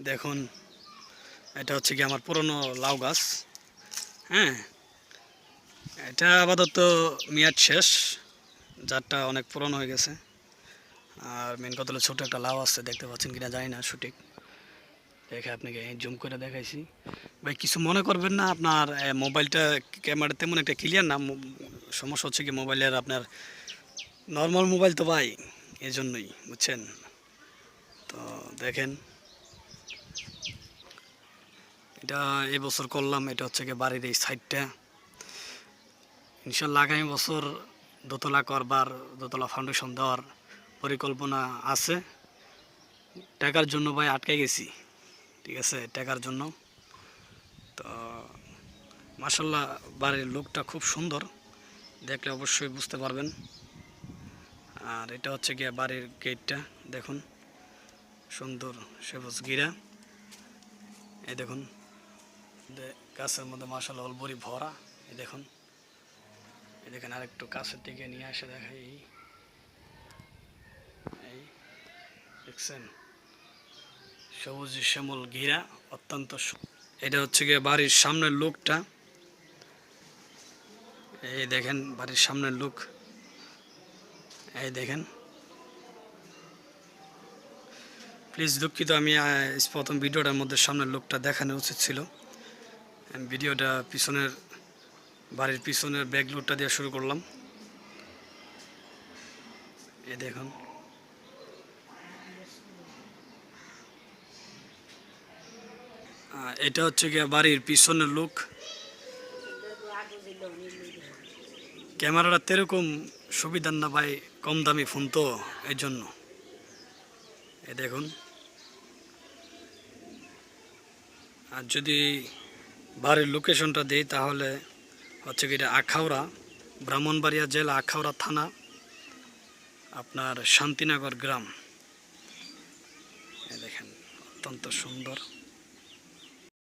দেখুন এটা হচ্ছে কি আমার পুরনো লাউ গাছ। হ্যাঁ, এটা আপাতত মেয়াদ শেষ, জাতটা অনেক পুরনো হয়ে গেছে। আর মেন কথা হলো ছোটো একটা লাউ আছে, দেখতে পাচ্ছেন কিনা জানি না সঠিক, দেখে আপনাকে জুম করে দেখাইছি। ভাই কিছু মনে করবেন না, আপনার মোবাইলটা ক্যামেরা তেমন একটা ক্লিয়ার না, সমস্যা হচ্ছে কি মোবাইলের, আপনার নর্মাল মোবাইল তো ভাই, এই জন্যই বুঝছেন। তো দেখেন এটা এবছর করলাম, এটা হচ্ছে কি বাড়ির এই সাইডটা। ইনশাল্লাহ আগামী বছর দোতলা করবার, দোতলা ফাউন্ডেশন দেওয়ার পরিকল্পনা আছে। টাকার জন্য ভাই আটকে গেছি, ঠিক আছে, টাকার জন্য। তো মাশাল্লাহ বাড়ির লুকটা খুব সুন্দর, দেখলে অবশ্যই বুঝতে পারবেন। আর এটা হচ্ছে গিয়ে বাড়ির গেটটা, দেখুন সুন্দর সবুজ ঘিরা। এই দেখুন গাছের মধ্যে মাশাল্লাহ অলবরি ভরা। এই দেখুন, এই দেখেন আরেকটু কাছের দিকে নিয়ে আসে দেখাই, এই দেখছেন সবুজ শ্যামল ঘিরা, অত্যন্ত। এটা হচ্ছে গিয়ে বাড়ির সামনের লুকটা, এই দেখেন বাড়ির সামনের লুক, এই দেখেন। প্লিজ দুঃখিত, আমি প্রথম ভিডিওটার মধ্যে সামনের লুকটা দেখানো উচিত ছিল। ভিডিওটা পিছনের, বাড়ির পিছনের ব্যাক লুকটা দিয়ে শুরু করলাম। এই দেখুন এটা হচ্ছে গিয়ে বাড়ির পিছনের লুক। ক্যামেরাটা তেরকম সুবিধার না ভাই, কম দামি ফোন তো, এই জন্য। এই দেখুন, আর যদি বাড়ির লোকেশনটা দিই তাহলে হচ্ছে কি এটা আখাউড়া, ব্রাহ্মণবাড়িয়া জেলা, আখাউড়া থানা, আপনার শান্তিনগর গ্রাম। এই দেখেন অত্যন্ত সুন্দর।